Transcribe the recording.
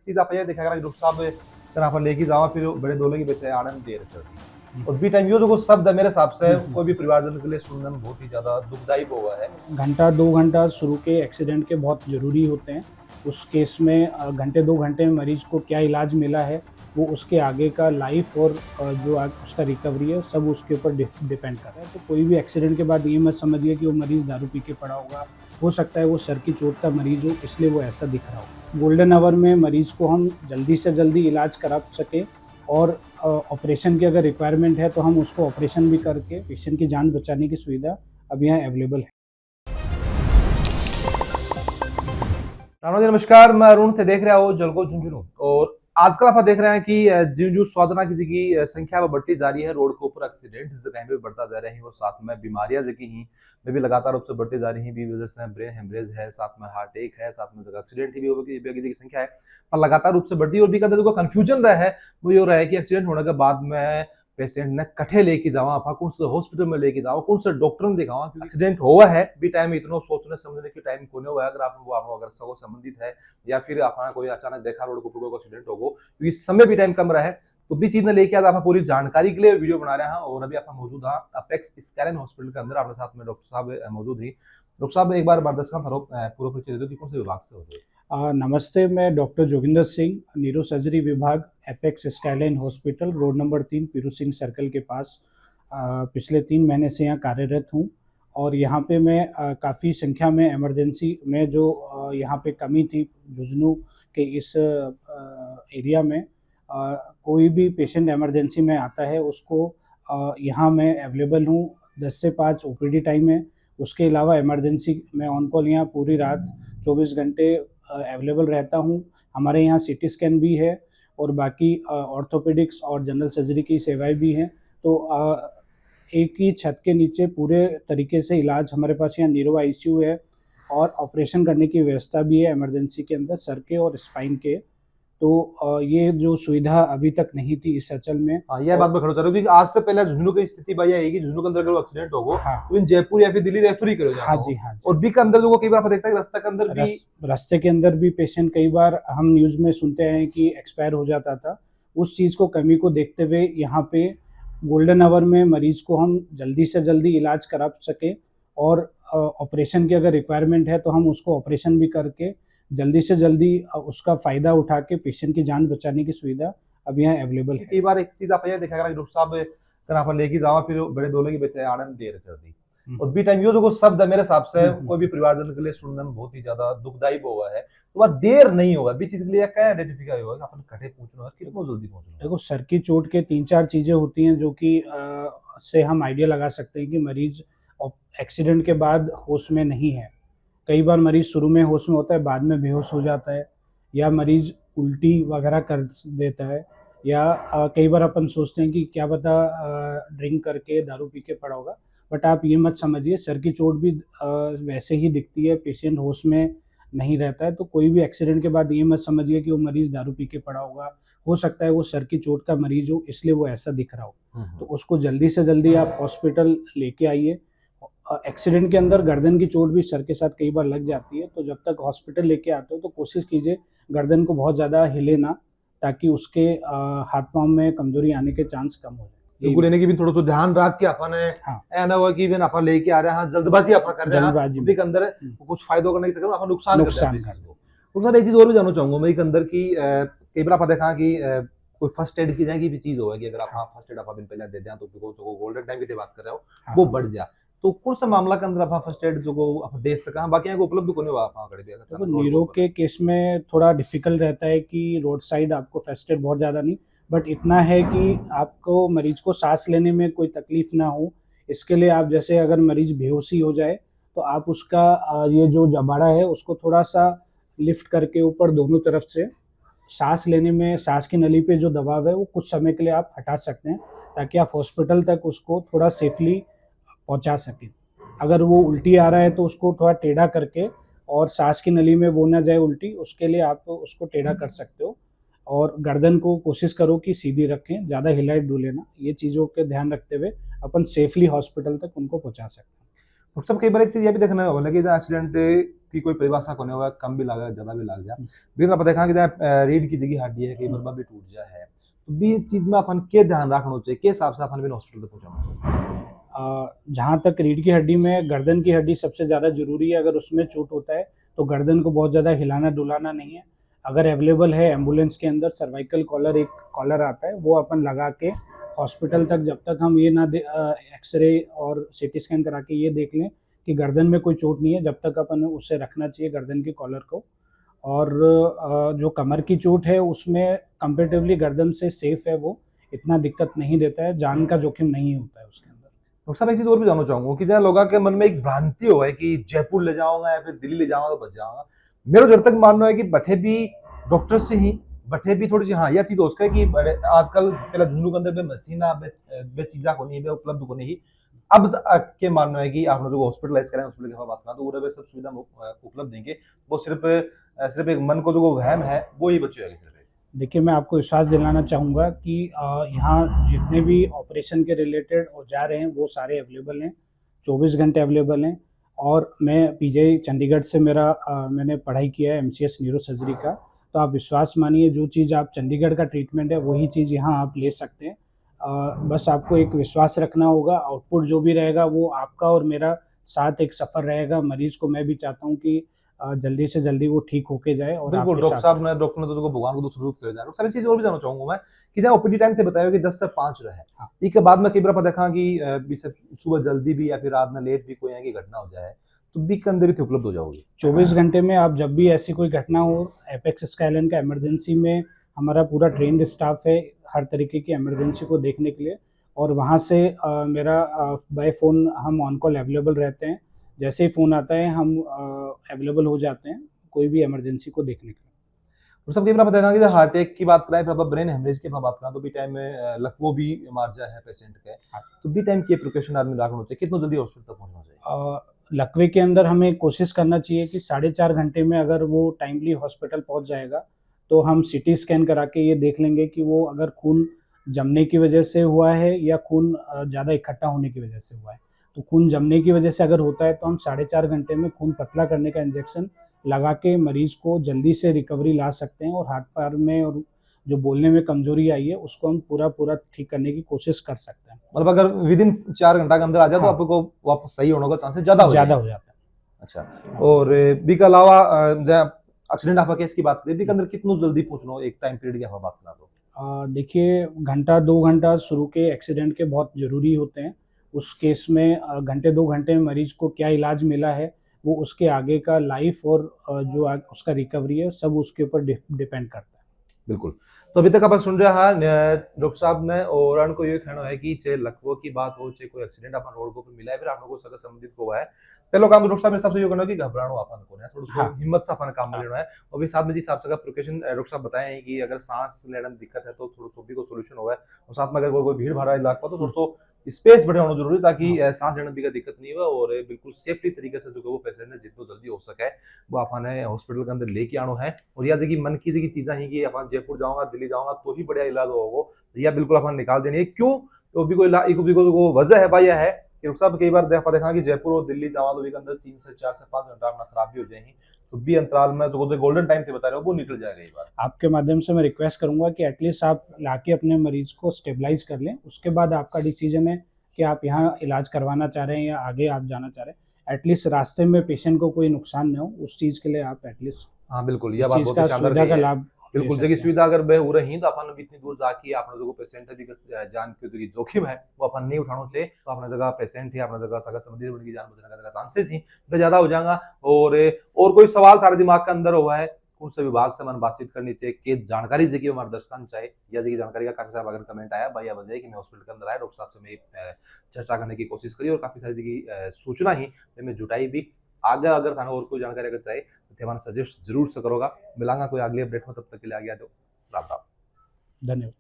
चीज़ आप ये देखा करा डॉक्टर साहब अगर आप लेके जावा फिर बड़े दोले की बच्चे आने में देर करती और बी टाइम यो जो शब्द है मेरे हिसाब से कोई भी परिवारजन के लिए सुनने में बहुत ही ज्यादा दुखदायी हुआ है। घंटा 2 घंटा शुरू के एक्सीडेंट के बहुत ज़रूरी होते हैं। उस केस में घंटे 2 घंटे में मरीज़ को क्या इलाज मिला है, वो उसके आगे का लाइफ और जो उसका रिकवरी है, सब उसके ऊपर डिपेंड कर रहा है। तो कोई भी एक्सीडेंट के बाद ये मत समझिए कि वो मरीज़ दारू पी के पड़ा होगा। हो सकता है वो सर की चोट का मरीज़ हो, इसलिए वो ऐसा दिख रहा हो। गोल्डन आवर में मरीज़ को हम जल्दी से जल्दी इलाज करा सकें और ऑपरेशन की अगर रिक्वायरमेंट है, तो हम उसको ऑपरेशन भी करके पेशेंट की जान बचाने की सुविधा अब यहाँ अवेलेबल है। राणा जी नमस्कार, मैं अरुण थे देख रहे हो जलको झुंझुनू। और आजकल आप देख रहे हैं कि जो स्वादना की संख्या में बढ़ती जा रही है, रोड के ऊपर एक्सीडेंट जगह पे बढ़ता जा रहे हैं और साथ में बीमारियां जगी ही में भी लगातार रूप से बढ़ती जा रही हैं। भी वजह से ब्रेन हेमरेज है, साथ में हार्ट अटैक है, साथ में जगह एक्सीडेंट की संख्या है पर लगातार रूप से बढ़ती है। और भी जो कंफ्यूजन रहा है वो ये हो रहा है कि एक्सीडेंट होने के बाद में पेशेंट ने कठे लेके जावा आप कौन से हॉस्पिटल में लेके जाओ, कौन से डॉक्टर ने दिखावा, क्योंकि एक्सीडेंट हुआ है भी टाइम इतना सोचने समझने की टाइम कोने हुआ है। अगर आप अगर सगो संबंधित है या फिर आपने कोई अचानक देखा रोड को कोई एक्सीडेंट होगो, क्योंकि समय भी टाइम कम रहा है तो भी चीज ने लेके आज आप पूरी जानकारी के लिए वीडियो बना रहे हैं। और अभी आप मौजूद है अपेक्स स्कैलन हॉस्पिटल के अंदर, अपने साथ में डॉक्टर साहब मौजूद ही। डॉक्टर साहब एक बार दर्शकों पूरा परिचय दे दो कि कौन से विभाग से होते हैं। नमस्ते, मैं doctor Joginder Singh, neuro surgery विभाग, apex skyline hospital, road number 3, Piru Singh circle के पास पिछले 3 महीने से यहाँ कार्यरत हूँ। और यहाँ पे मैं काफ़ी संख्या में इमरजेंसी में जो यहाँ पे कमी थी झुंझुनू के इस एरिया में, कोई भी पेशेंट इमरजेंसी में आता है उसको यहाँ मैं अवेलेबल हूँ। 10 से 5 ओपीडी टाइम है। उसके अलावा इमरजेंसी में ऑन कॉल यहाँ पूरी रात 24 घंटे अवेलेबल रहता हूँ। हमारे यहाँ सीटी स्कैन भी है और बाकी ऑर्थोपेडिक्स और जनरल सर्जरी की सेवाएं भी हैं। तो एक ही छत के नीचे पूरे तरीके से इलाज हमारे पास यहाँ न्यूरो आईसीयू है और ऑपरेशन करने की व्यवस्था भी है इमरजेंसी के अंदर सर के और स्पाइन के। तो ये जो सुविधा अभी तक नहीं थी इस अंचल में। यह बात मैं खड़ा चाह रहा हूँ क्योंकि आज से पहले झुंझुनू की स्थिति भाई है कि झुंझुनू के अंदर अगर एक्सीडेंट होगो तो इन जयपुर या फिर दिल्ली रेफर ही करो जाता। हाँ जी, हाँ जी। और बी के अंदर जो कई बार आप देखता है रास्ते के अंदर भी रास्ते के अंदर भी पेशेंट कई बार हम न्यूज में सुनते हैं कि एक्सपायर हो जाता था। उस चीज को कमी को देखते हुए यहाँ पे गोल्डन आवर में मरीज को हम जल्दी से जल्दी इलाज करा सके और ऑपरेशन की अगर रिक्वायरमेंट है तो हम उसको ऑपरेशन भी करके जल्दी से जल्दी उसका फायदा उठा के पेशेंट की जान बचाने की सुविधा अब यहाँ अवेलेबल है। कई बार एक चीज आप ये देखा करा डॉक्टर साहब अगर आप लेके जावा फिर बड़े दोले की बच्चे आने में देर कर दी और बी टाइम यो जो शब्द है मेरे हिसाब से कोई भी परिवारजन के लिए सुनने में बहुत ही ज्यादा दुखदायी हुआ है। तो वह देर नहीं होगा भी चीज के लिए क्या आइडेंटिफाई होगा अपन कटे पूछना है कितना जल्दी पहुंचना। देखो, सर की चोट के 3-4 चीजें होती हैं जो कि से हम आइडिया लगा सकते हैं कि मरीज एक्सीडेंट के बाद होश में नहीं है। कई बार मरीज शुरू में होश में होता है, बाद में बेहोश हो जाता है या मरीज उल्टी वगैरह कर देता है या कई बार अपन सोचते हैं कि क्या पता ड्रिंक करके दारू पी के पड़ा होगा। बट आप ये मत समझिए, सर की चोट भी वैसे ही दिखती है, पेशेंट होश में नहीं रहता है। तो कोई भी एक्सीडेंट के बाद ये मत समझिए कि वो मरीज दारू पी के पड़ा होगा। हो सकता है वो सर की चोट का मरीज हो, इसलिए वो ऐसा दिख रहा हो। तो उसको जल्दी से जल्दी आप हॉस्पिटल लेके आइए। एक्सीडेंट के अंदर गर्दन की चोट भी सर के साथ कई बार लग जाती है, तो जब तक हॉस्पिटल लेके आते हो तो कोशिश कीजिए गर्दन को बहुत ज़्यादा हिले ना, ताकि उसके हाथ पाँव में कमजोरी आने के चांस कम हो जाए। बिल्कुल, यानी कि भी थोड़ा सा ध्यान रख के अपन है ना हुआ कि भी अपन लेके आ रहे हैं जल्दबाजी अपन कर रहे हैं, जल्दबाजी के अंदर कुछ फायदो करने के चक्कर में अपन नुकसान कर दो। तो एक चीज और भी जानना चाहूंगा मैं के अंदर की कई बार आप देखा कि कोई फर्स्ट एड की जाए की भी चीज होगा कि अगर आप फर्स्ट एड आप दिन पहले दे दें तो गोल्डन टाइम की बात कर रहे हो वो बढ़ जाए, तो कौन सा मामला के अंदर आप फर्स्ट एड जो आप दे सका बाकी को उपलब्ध कोने हुआ आप खड़े दिया। तो नीरो के केस में थोड़ा डिफिकल्ट रहता है कि रोड साइड आपको फर्स्ट एड बहुत ज़्यादा नहीं, बट इतना है कि आपको मरीज को सांस लेने में कोई तकलीफ ना हो, इसके लिए आप जैसे अगर मरीज बेहोशी हो जाए तो आप उसका ये जो जबाड़ा है उसको थोड़ा सा लिफ्ट करके ऊपर दोनों तरफ से सांस लेने में सांस की नली पे जो दबाव है वो कुछ समय के लिए आप हटा सकते हैं, ताकि आप हॉस्पिटल तक उसको थोड़ा सेफली पहुंचा सकें। अगर वो उल्टी आ रहा है तो उसको थोड़ा टेढ़ा करके और सांस की नली में वो ना जाए उल्टी, उसके लिए आप उसको टेढ़ा कर सकते हो। और गर्दन को कोशिश करो कि सीधी रखें, ज़्यादा हिलाए डुले ना। ये चीज़ों के ध्यान रखते हुए अपन सेफली हॉस्पिटल तक उनको पहुंचा सकते हैं। डॉक्टर साहब कई बार एक चीज ये भी देखना होगा कि एक्सीडेंट की कोई परिभाषा कोने हुआ कम भी लगा ज्यादा भी लग जाए लेकिन आप देखा कि रीढ़ की जगह हड्डी है कई बार भी टूट जाए है तो भी चीज में अपन के ध्यान रखना चाहिए के हिसाब से अपन भी हॉस्पिटल तक पहुंचाना चाहिए। जहाँ तक रीढ़ की हड्डी में गर्दन की हड्डी सबसे ज़्यादा ज़रूरी है। अगर उसमें चोट होता है तो गर्दन को बहुत ज़्यादा हिलाना डुलाना नहीं है। अगर अवेलेबल है एम्बुलेंस के अंदर सर्वाइकल कॉलर, एक कॉलर आता है, वो अपन लगा के हॉस्पिटल तक, जब तक हम ये ना एक्सरे और सीटी स्कैन करा के ये देख लें कि गर्दन में कोई चोट नहीं है, जब तक अपन उसे रखना चाहिए गर्दन की कॉलर को। और जो कमर की चोट है उसमें कंपेरेटिवली गर्दन से सेफ है, वो इतना दिक्कत नहीं देता है, जान का जोखिम नहीं होता है उसके अंदर। डॉक्टर साहब एक चीज और भी जानना चाहूंगा कि जहाँ लोगों के मन में एक भ्रांति हो है कि जयपुर ले जाऊंगा या फिर दिल्ली ले जाऊंगा तो बच जाऊंगा। मेरा जब तक मानना है कि बठे भी डॉक्टर से ही बठे भी थोड़ी सी हाँ यह चीज हो है कि आजकल पहले झुंझुनू के अंदर बे मशीना बे चीजा को नहीं बे उपलब्ध को नहीं अब के मानना है कि आप जो हॉस्पिटलाइज करें हॉस्पिटल की बात करें तो वो सब सुविधा उपलब्ध देंगे वो सिर्फ एक मन को जो वहम है वो ही बच्चे सिर्फ देखिए, मैं आपको विश्वास दिलाना चाहूँगा कि यहाँ जितने भी ऑपरेशन के रिलेटेड औजार हैं वो सारे अवेलेबल हैं, 24 घंटे अवेलेबल हैं। और मैं पीजीआई चंडीगढ़ से मैंने पढ़ाई किया है एमसीएस न्यूरो सर्जरी का। तो आप विश्वास मानिए, जो चीज़ आप चंडीगढ़ का ट्रीटमेंट है वही चीज़ यहाँ आप ले सकते हैं। बस आपको एक विश्वास रखना होगा, आउटपुट जो भी रहेगा वो आपका और मेरा साथ एक सफ़र रहेगा। मरीज़ को मैं भी चाहता हूँ कि जल्दी से जल्दी वो ठीक होके जाए और बिल्कुल आपके डॉक्टर साथ साहब रहे। ने डॉक्टर ने तो भगवान को दूसरा रूप किया जा रहा है। एक चीज और भी जानना चाहूंगा मैं कि जब ओपीडी टाइम थे बताया कि 10 से 5 रहे हाँ। इसके बाद में कई बार देखा कि सुबह जल्दी भी या फिर रात में लेट भी कोई है कि घटना हो जाए तो बी के अंदर भी उपलब्ध हो जाओगे 24 घंटे में आप जब भी ऐसी कोई घटना हो, एपेक्स स्काईलाइन का इमरजेंसी में हमारा पूरा ट्रेन्ड स्टाफ है हर तरीके की इमरजेंसी को देखने के लिए। और वहाँ से मेरा बाय फ़ोन हम ऑन कॉल अवेलेबल रहते हैं। जैसे ही फ़ोन आता है हम अवेलेबल हो जाते हैं कोई भी इमरजेंसी को देखने के लिए। और सब कई बार देखा कि हार्ट अटैक की बात कराएं फिर आप ब्रेन हेमरेज की बात करें तो भी टाइम में लकवो भी मार जाए है पेशेंट के तो भी टाइम की प्रिकॉशन आदमी रखना चाहिए कितना जल्दी हॉस्पिटल तक पहुंचना चाहिए। लकवे के अंदर हमें कोशिश करना चाहिए कि 4.5 घंटे में अगर वो टाइमली हॉस्पिटल पहुंच जाएगा तो हम सीटी स्कैन करा के ये देख लेंगे कि वो अगर खून जमने की वजह से हुआ है या खून ज़्यादा इकट्ठा होने की वजह से हुआ है। तो खून जमने की वजह से अगर होता है तो हम 4.5 घंटे में खून पतला करने का इंजेक्शन लगा के मरीज़ को जल्दी से रिकवरी ला सकते हैं और हाथ पैर में और जो बोलने में कमज़ोरी आई है उसको हम पूरा ठीक करने की कोशिश कर सकते हैं। मतलब अगर विद इन 4 घंटा के अंदर आ जाए तो हाँ। आपको वापस सही होने का चांसेस ज्यादा हो ज़्यादा जाए। हो जाता है। अच्छा और बी के अलावा एक्सीडेंट आपका केस की बात करें बी के अंदर कितना जल्दी पहुंचना एक टाइम पीरियड की आप बात करा तो देखिए, घंटा 2 घंटा शुरू के एक्सीडेंट के बहुत ज़रूरी होते हैं। उस केस में घंटे 2 घंटे में मरीज़ को क्या इलाज मिला है, वो उसके आगे का लाइफ़ और जो उसका रिकवरी है, सब उसके ऊपर डिपेंड करता है। बिल्कुल तो अभी तक आप सुन रहे हैं डॉक्टर साहब ने और उनको ये कहना है कि चाहे लकवो की बात हो चाहे कोई एक्सीडेंट अपन रोड को मिला है फिर आप लोगों को सगा संबंधित को हुआ है पहले काम तो डॉक्टर साहब मेरे हिसाब से ये कहना है कि घबरानो अपन को है थोड़ा हाँ। हिम्मत से अपन काम में हाँ। लेना है और भी साथ में जी साहब से प्रिकॉशन डॉक्टर साहब बताए हैं कि अगर सांस लेने में दिक्कत है तो थोड़ा सा भी को सॉल्यूशन होगा और साथ में अगर कोई भीड़ भाड़ इलाका तो थोड़ा सा स्पेस बढ़िया होना जरूरी ताकि सांस लेने में दिक्कत नहीं हो और बिल्कुल सेफ्टी तरीके से जो वो पेशेंट है जितना जल्दी हो सके वो अपने हॉस्पिटल के अंदर लेके आना है और यह जगह मन की जगह चीजें ही कि अपन जयपुर जाऊंगा दिल्ली जाऊंगा तो ही बढ़िया इलाज होगा यह बिल्कुल अपन निकाल देनी है क्यों तो भी कोई वजह है भाई यह है कि साहब कई बार देखा कि जयपुर और दिल्ली जावा तो भी अंदर 3 से 4 से 5 घंटा अपना खराब भी हो जाएंगी तो भी अंतराल में जो गोल्डन टाइम थे बता रहे हो वो निकल जाएगा एक बार। आपके माध्यम से मैं रिक्वेस्ट करूंगा कि एटलीस्ट आप लाके अपने मरीज को स्टेबलाइज कर लें, उसके बाद आपका डिसीजन है कि आप यहाँ इलाज करवाना चाह रहे हैं या आगे आप जाना चाह रहे हैं। एटलीस्ट रास्ते में पेशेंट को कोई नुकसान न हो, उस चीज़ के लिए आप एटलीस्ट हाँ बिल्कुल इस यह बात चीज़ बहुत का शानदार सुविधा कही का है लाभ ले बिल्कुल सकते जगह हैं। सुविधा अगर बह हो रही तो अपन भी इतनी दूर जाके अपना जो पेशेंट है जान के जो जोखिम है वो अपन नहीं उठाना चाहिए तो अपना जगह पेशेंट है अपना जगह सगा संबंधी की जान बचने का चांसेस ही ज्यादा हो जाएगा। और कोई सवाल तारे दिमाग के अंदर हुआ है कौन से विभाग से मन बातचीत करनी चाहिए कि जानकारी जगह मार्गदर्शन चाहिए या जगह जानकारी का काफी सारा अगर कमेंट आया भाई बताइए कि मैं हॉस्पिटल के अंदर आया डॉक्टर साहब से मैं चर्चा करने की कोशिश करी और काफी सारी जगह सूचना ही मैं जुटाई भी आगे अगर थाना और कोई जानकारी अगर चाहिए तो हमारा सजेस्ट जरूर से करोगा मिलांगा कोई अगली अपडेट में तब तक के लिए आ गया तो राम राम धन्यवाद।